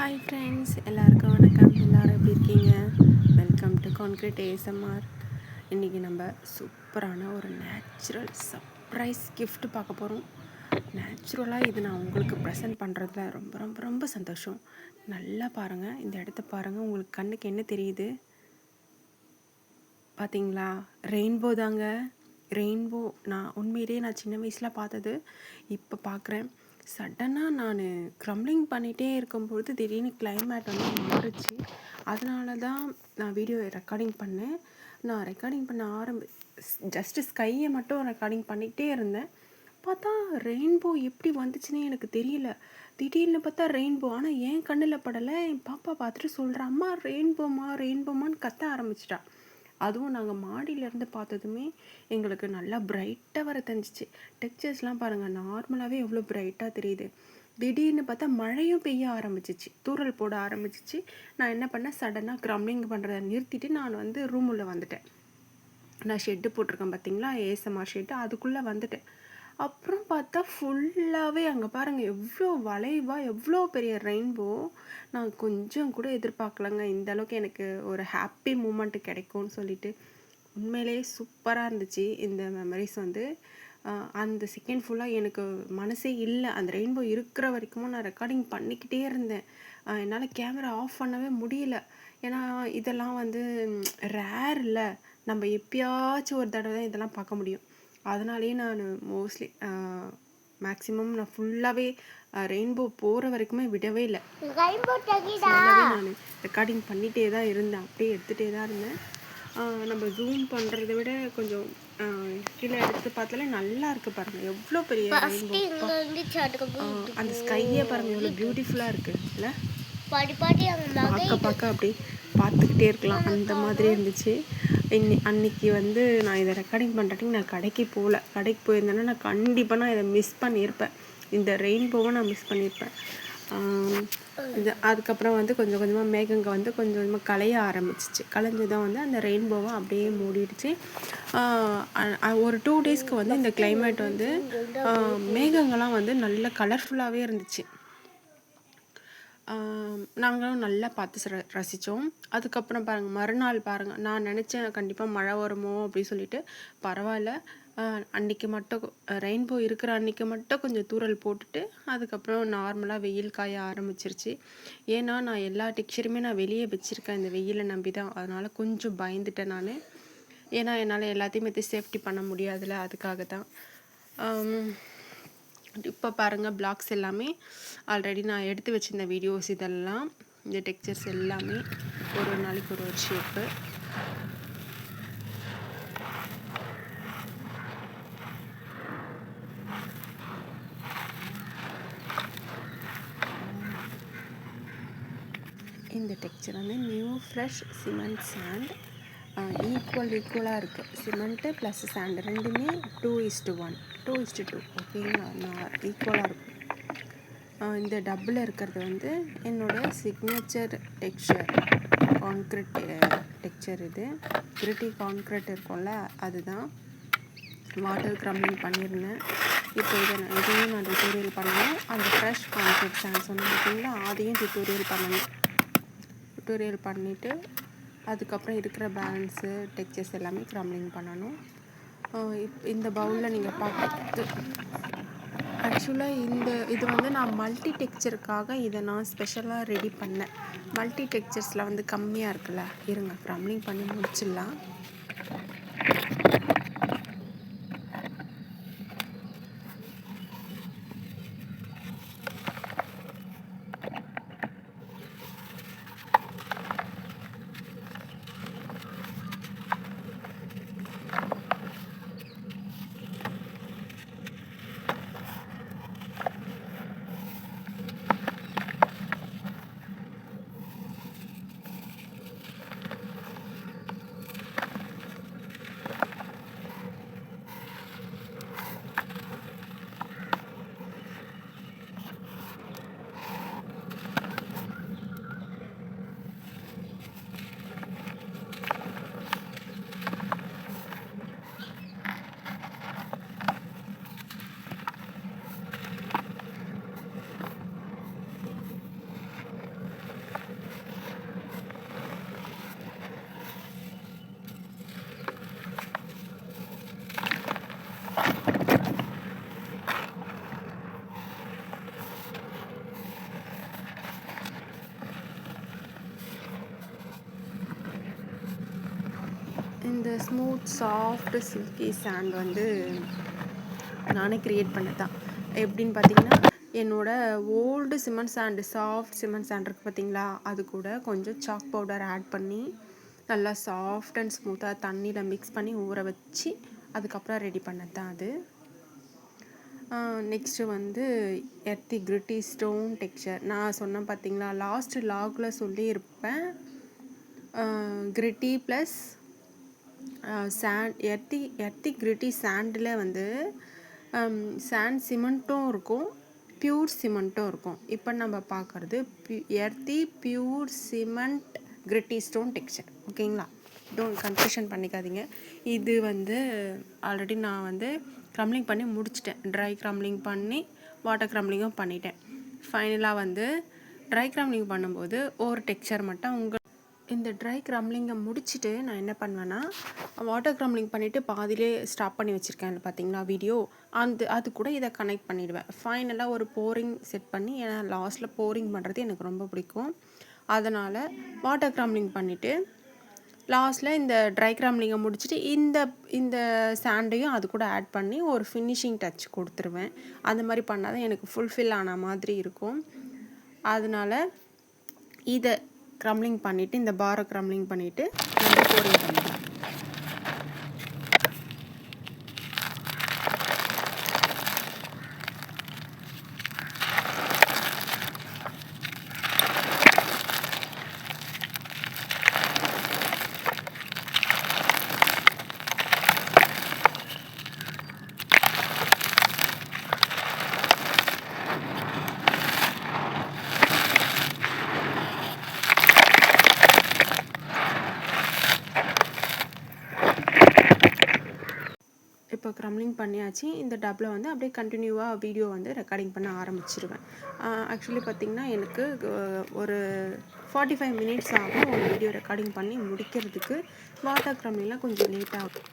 Hi friends, எல்லாருக்கும் வணக்கம். எல்லோரும் எப்படி இருக்கீங்க? Welcome to concrete ASMR. இன்றைக்கி நம்ம சூப்பரான ஒரு நேச்சுரல் சர்ப்ரைஸ் கிஃப்ட் பார்க்க போகிறோம். நேச்சுரலாக இது நான் உங்களுக்கு ப்ரெசென்ட் பண்ணுறதுல ரொம்ப ரொம்ப ரொம்ப சந்தோஷம். நல்லா பாருங்கள், இந்த இடத்த பாருங்கள். உங்களுக்கு கண்ணுக்கு என்ன தெரியுது பார்த்தீங்களா? ரெயின்போ தாங்க. ரெயின்போ நான் சின்ன வயசில் பார்த்தது இப்போ பார்க்குறேன். சடனாக நான் க்ரம்லிங் பண்ணிகிட்டே இருக்கும்பொழுது திடீர்னு கிளைமேட் வந்து மாறுச்சு. அதனால தான் நான் வீடியோ ரெக்கார்டிங் பண்ணேன். நான் ரெக்கார்டிங் பண்ண ஜஸ்ட்டு ஸ்கையை மட்டும் ரெக்கார்டிங் பண்ணிக்கிட்டே இருந்தேன். பார்த்தா ரெயின்போ எப்படி வந்துச்சுன்னே எனக்கு தெரியல. திடீர்னு பார்த்தா ரெயின்போ, ஆனால் என் கண்ணில் படலை. என் பாப்பா பார்த்துட்டு சொல்கிறா, அம்மா ரெயின்போமான்னு கத்த ஆரம்பிச்சிட்டா. அதுவும் நாங்கள் மாடியிலேருந்து பார்த்ததுமே எங்களுக்கு நல்லா பிரைட்டாக வர தெரிஞ்சிச்சு. டெக்ஸ்சர்ஸ்லாம் பாருங்கள், நார்மலாகவே எவ்வளோ பிரைட்டாக தெரியுது. திடீர்னு பார்த்தா மழையும் பெய்ய ஆரம்பிச்சிச்சு, தூறல் போட ஆரம்பிச்சிச்சு. நான் என்ன பண்ணேன், சடனாக க்ரம்லிங் பண்ணுறதை நிறுத்திட்டு நான் வந்து ரூம் உள்ள வந்துட்டேன். நான் ஷெட்டு போட்டிருக்கேன் பார்த்தீங்களா, ஏஎஸ்எம்ஆர் ஷெட்டு, அதுக்குள்ளே வந்துட்டேன். அப்புறம் பார்த்தா ஃபுல்லாகவே அங்கே பாருங்கள், எவ்வளோ வளைவாக எவ்வளோ பெரிய ரெயின்போ. நான் கொஞ்சம் கூட எதிர்பார்க்கலங்க இந்த அளவுக்கு எனக்கு ஒரு ஹாப்பி மூமெண்ட்டு கிடைக்கும்னு சொல்லிட்டு. உண்மையிலேயே சூப்பராக இருந்துச்சு இந்த மெமரிஸ் வந்து. அந்த செகண்ட் ஃபுல்லாக எனக்கு மனசே இல்லை. அந்த ரெயின்போ இருக்கிற வரைக்கும் நான் ரெக்கார்டிங் பண்ணிக்கிட்டே இருந்தேன். என்னால் கேமரா ஆஃப் பண்ணவே முடியல. ஏன்னா இதெல்லாம் வந்து ரேர் இல்லை, நம்ம எப்பயாச்சும் ஒரு தடவை தான் இதெல்லாம் பார்க்க முடியும். அதனாலேயே நான் மோஸ்ட்லி மேக்ஸிமம் நான் ஃபுல்லாகவே ரெயின்போ போகிற வரைக்குமே விடவே இல்லை. ஃபுல்லாகவே நான் ரெக்கார்டிங் பண்ணிகிட்டே தான் இருந்தேன், அப்படியே எடுத்துகிட்டே தான் இருந்தேன். நம்ம ஜூம் பண்ணுறதை விட கொஞ்சம் கீழே எடுத்து பார்த்தாலே நல்லா இருக்குது பாருங்கள், எவ்வளோ பெரிய ரெயின்போ. அந்த ஸ்கையே பாருங்கள் எவ்வளோ பியூட்டிஃபுல்லாக இருக்குது இல்லை? பார்க்க அப்படியே பார்த்துக்கிட்டே இருக்கலாம், அந்த மாதிரி இருந்துச்சு. அன்னைக்கு வந்து நான் இதை ரெக்கார்டிங் பண்ணுறதுக்கு நான் கடைக்கு போயிருந்தேன்னா நான் கண்டிப்பாக இதை மிஸ் பண்ணியிருப்பேன். இந்த ரெயின்போவை நான் மிஸ் பண்ணியிருப்பேன். அதுக்கப்புறம் வந்து கொஞ்சம் கொஞ்சமாக மேகங்க வந்து கொஞ்சம் கொஞ்சமாக கலைய ஆரம்பிச்சிச்சு. கலைஞ்சதான் வந்து அந்த ரெயின்போவை அப்படியே மூடிடுச்சு. ஒரு 2 டேஸ்க்கு வந்து இந்த கிளைமேட் வந்து மேகங்கள்லாம் வந்து நல்ல கலர்ஃபுல்லாகவே இருந்துச்சு. நாங்களும் நல்லா பார்த்து ரசித்தோம். அதுக்கப்புறம் பாருங்கள், மறுநாள் பாருங்கள், நான் நினச்சேன் கண்டிப்பாக மழை வருமோ அப்படின்னு சொல்லிட்டு. பரவாயில்ல, அன்றைக்கி மட்டும் ரெயின்போ இருக்கிற அன்றைக்கி மட்டும் கொஞ்சம் தூறல் போட்டுட்டு அதுக்கப்புறம் நார்மலாக வெயில் காய ஆரம்பிச்சிருச்சு. ஏன்னா நான் எல்லா டெக்ஸ்சருமே நான் வெளியே வச்சுருக்கேன் இந்த வெயிலை நம்பி தான். அதனால் கொஞ்சம் பயந்துட்டேன் நான். ஏன்னா என்னால் எல்லாத்தையுமே சேஃப்டி பண்ண முடியாதுல்ல, அதுக்காக தான். இப்போ பாருங்கள், பிளாக்ஸ் எல்லாமே ஆல்ரெடி நான் எடுத்து வச்சிருந்த வீடியோஸ். இதெல்லாம் இந்த டெக்ஸ்சர்ஸ் எல்லாமே ஒரு நாளைக்கு ஒரு ஷேப்பு. இந்த டெக்ஸ்சர் வந்து நியூ ஃப்ரெஷ் சிமெண்ட் சாண்ட். ஈக்குவலாக இருக்குது. சிமெண்ட்டு ப்ளஸ் சாண்டு ரெண்டுமே 2:1 2:2 ஓகேங்களா, நான் ஈக்குவலாக இருக்கும். இந்த டப்பில் இருக்கிறது வந்து என்னோடய சிக்னேச்சர் டெக்ஸ்சர் கான்க்ரீட் டெக்ஸ்சர். இது கிரிட்டி கான்க்ரீட் இருக்கும்ல, அதுதான். வாட்டர் க்ரம்லிங் பண்ணியிருந்தேன். இப்போ இதையும் நான் டியூட்டோரியல் பண்ணணும். அந்த ஃப்ரெஷ் கான்க்ரீட் சாண்ட் சொன்னேன் பார்த்தீங்களா, அதையும் டியூட்டோரியல் பண்ணிவிட்டு அதுக்கப்புறம் இருக்கிற பேலன்ஸு டெக்ஸ்சர்ஸ் எல்லாமே க்ரம்லிங் பண்ணணும். இந்த பவுலில் நீங்கள் பார்த்து ஆக்சுவலாக இது வந்து நான் மல்டி டெக்ஸ்சருக்காக இதை நான் ஸ்பெஷலாக ரெடி பண்ணேன். மல்டி டெக்ஸ்சர்ஸில் வந்து கம்மியாக இருக்குல்ல, இருங்க க்ரம்லிங் பண்ணி முடிச்சிடலாம். இந்த ஸ்மூத் சாஃப்ட் சில்கி சாண்ட் வந்து நானே க்ரியேட் பண்ணது தான். எப்படின்னு பார்த்தீங்கன்னா, என்னோடய old cement sand soft cement sand இருக்குது பார்த்தீங்களா, அது கூட கொஞ்சம் சாக் பவுடர் ஆட் பண்ணி நல்லா சாஃப்ட் அண்ட் ஸ்மூத்தாக தண்ணியில் மிக்ஸ் பண்ணி ஊற வச்சு அதுக்கப்புறம் ரெடி பண்ணது தான் அது. நெக்ஸ்ட்டு வந்து எர்த்தி கிரிட்டி ஸ்டோன் டெக்ஸ்சர். நான் சொன்னேன் பார்த்தீங்களா, லாஸ்ட்டு லாகில் சொல்லியிருப்பேன். Gritty plus sand earthy gritty சாண்டில் வந்து சாண்ட் சிமெண்ட்டும் இருக்கும், பியூர் சிமெண்ட்டும் இருக்கும். இப்போ நம்ம பார்க்குறது எர்த்தி pure cement gritty stone texture. ஓகேங்களா, கன்ஃபியூஷன் பண்ணிக்காதீங்க. இது வந்து ஆல்ரெடி நான் வந்து க்ரம்லிங் பண்ணி முடிச்சிட்டேன். ட்ரை க்ரம்லிங் பண்ணி வாட்டர் க்ரம்லிங்கும் பண்ணிட்டேன். ஃபைனலாக வந்து ட்ரை க்ரம்லிங் பண்ணும்போது ஒரு டெக்ஸ்சர் மட்டும் இந்த ட்ரை க்ரம்லிங்கை முடிச்சுட்டு நான் என்ன பண்ணுவேன்னா, வாட்டர் க்ரம்லிங் பண்ணிவிட்டு பாதியிலே ஸ்டாப் பண்ணி வச்சுருக்கேன் பார்த்தீங்களா வீடியோ, அது கூட இதை கனெக்ட் பண்ணிவிடுவேன். ஃபைனலாக ஒரு போரிங் செட் பண்ணி, ஏன்னா லாஸ்ட்டில் போரிங் பண்ணுறது எனக்கு ரொம்ப பிடிக்கும். அதனால் வாட்டர் க்ரம்லிங் பண்ணிவிட்டு லாஸ்ட்டில் இந்த ட்ரை க்ரம்லிங்கை முடிச்சுட்டு இந்த சாண்டையும் அது கூட ஆட் பண்ணி ஒரு ஃபினிஷிங் டச் கொடுத்துருவேன். அந்த மாதிரி பண்ணால் தான் எனக்கு ஃபுல்ஃபில் ஆன மாதிரி இருக்கும். அதனால் இதை க்ரம்லிங் பண்ணிவிட்டு, இந்த பாரை க்ரம்லிங் பண்ணிவிட்டு நம்ம போரிங் பண்ணிடலாம். இப்போ க்ரம்லிங் பண்ணியாச்சு. இந்த டப்பில் வந்து அப்படியே கண்டினியூவாக வீடியோ வந்து ரெக்கார்டிங் பண்ண ஆரம்பிச்சிருவேன். ஆக்சுவலி பார்த்திங்கன்னா, எனக்கு ஒரு 45 மினிட்ஸ் ஆகும் ஒரு வீடியோ ரெக்கார்டிங் பண்ணி முடிக்கிறதுக்கு. வாட்டர் க்ரம்லிங்லாம் கொஞ்சம் லேட் ஆகும்.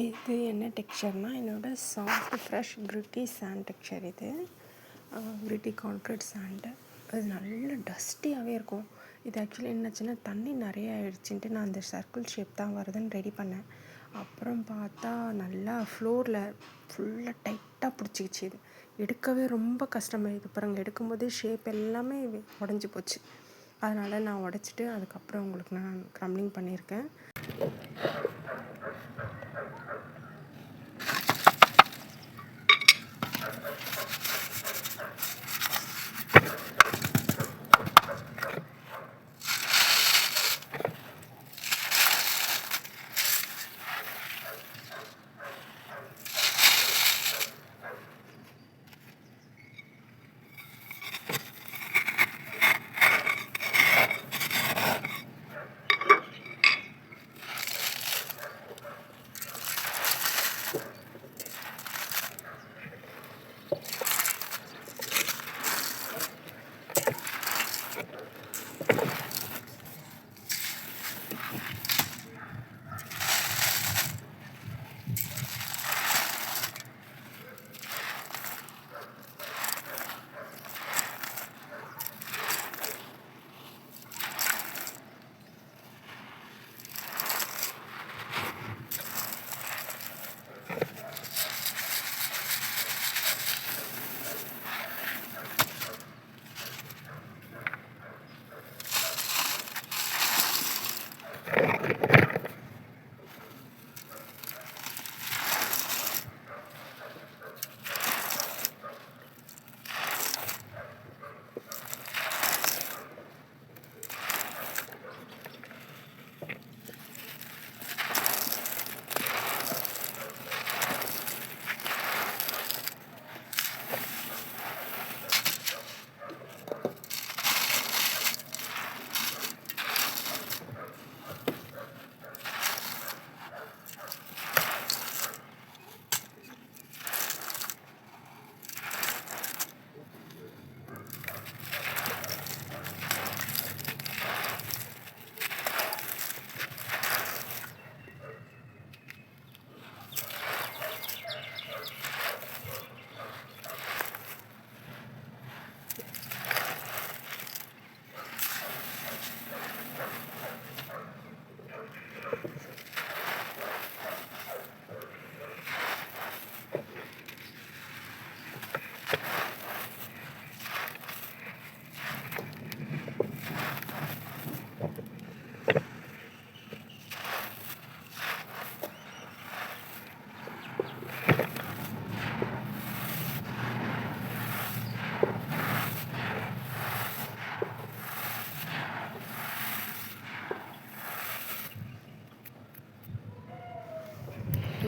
இது என்ன டெக்ஸ்சர்னால், என்னோடய soft fresh gritty sand texture. இது கிரிட்டி கான்க்ரீட் சாண்டு. அது நல்ல டஸ்டியாகவே இருக்கும். இது ஆக்சுவலி என்னாச்சுன்னா, தண்ணி நிறைய ஆயிடுச்சுன்ட்டு நான் அந்த சர்க்கிள் ஷேப் தான் வருதுன்னு ரெடி பண்ணேன். அப்புறம் பார்த்தா நல்லா ஃப்ளோரில் ஃபுல்லாக டைட்டாக பிடிச்சிக்கிச்சு. இது எடுக்கவே ரொம்ப கஷ்டமாயிடுது பாருங்கள். எடுக்கும்போது ஷேப் எல்லாமே உடஞ்சி போச்சு. அதனால் நான் உடச்சிட்டு அதுக்கப்புறம் உங்களுக்கு நான் க்ரம்லிங் பண்ணியிருக்கேன்.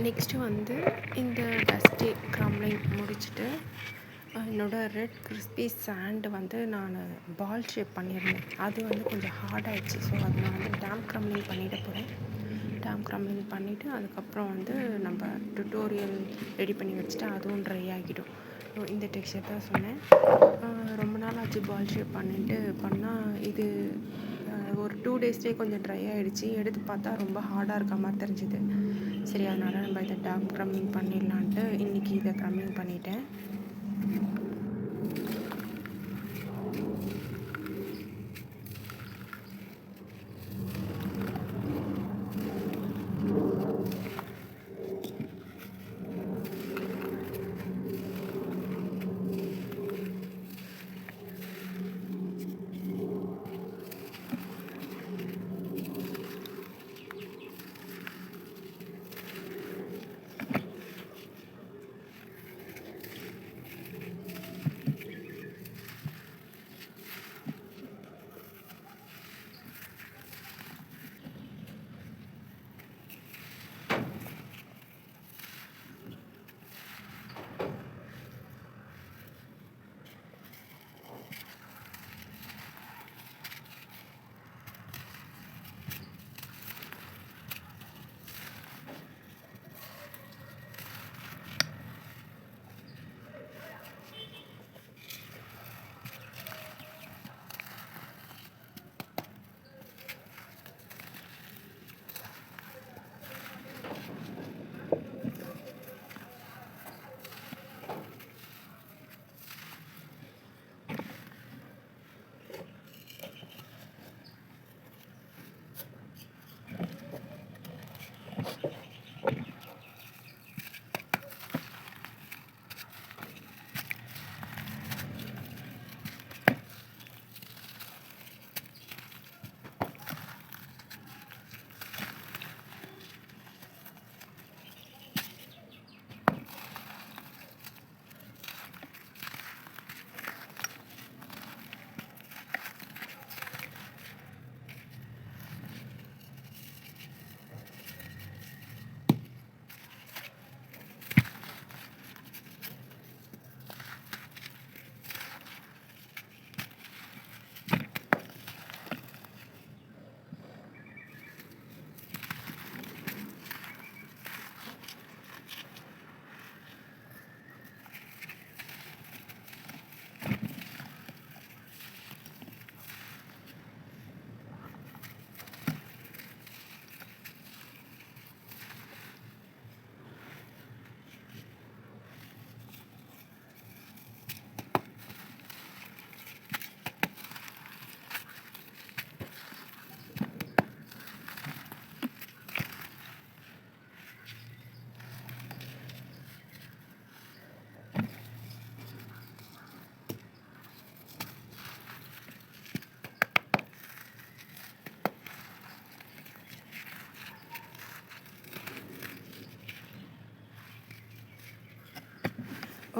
நெக்ஸ்ட்டு வந்து இந்த டஸ்டி க்ரம்லிங் முடிச்சுட்டு என்னோடய ரெட் கிறிஸ்பி சாண்டு வந்து நான் பால் ஷேப் பண்ணியிருந்தேன். அது வந்து கொஞ்சம் ஹார்டாகிடுச்சு. ஸோ அது நான் வந்து டேம் க்ரம்லிங் பண்ணிட போகிறேன். டேம் க்ரம்லிங் பண்ணிவிட்டு அதுக்கப்புறம் வந்து நம்ம டுட்டோரியல் ரெடி பண்ணி வச்சுட்டு அதுவும் ட்ரை ஆகிடும். இந்த டெக்ஸ்சர் தான் சொன்னேன். ரொம்ப நாள் ஆச்சு பால் ஷேப் பண்ணிட்டு பண்ணால் இது ஒரு 2 டேஸ்லேயே கொஞ்சம் ட்ரை ஆகிடுச்சு. எடுத்து பார்த்தா ரொம்ப ஹார்டாக இருக்க மாதிரி தெரிஞ்சுது. சரி, அதனால் நம்ம இதை டேம் க்ரம்லிங் பண்ணிடலான்ட்டு இன்றைக்கி இதை க்ரம்லிங் பண்ணிட்டேன்.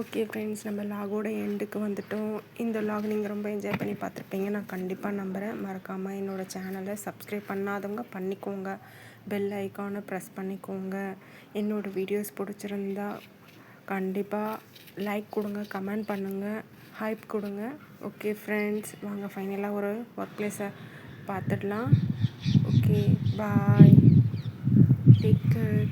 ஓகே ஃப்ரெண்ட்ஸ், நம்ம லாகோட எண்டுக்கு வந்துட்டோம். இந்த லாக் நீங்கள் ரொம்ப என்ஜாய் பண்ணி பார்த்துருப்பீங்க, நான் கண்டிப்பாக நம்புகிறேன். மறக்காமல் என்னோடய சேனலை சப்ஸ்கிரைப் பண்ணாதவங்க பண்ணிக்கோங்க, பெல் ஐக்கானை ப்ரெஸ் பண்ணிக்கோங்க. என்னோடய வீடியோஸ் பிடிச்சிருந்தா கண்டிப்பாக லைக் கொடுங்க, கமெண்ட் பண்ணுங்கள், ஹைப் கொடுங்க. ஓகே ஃப்ரெண்ட்ஸ், வாங்க ஃபைனலாக ஒரு ஒர்க் பிளேஸை பார்த்துடலாம். ஓகே, பாய், டேக் கேர்.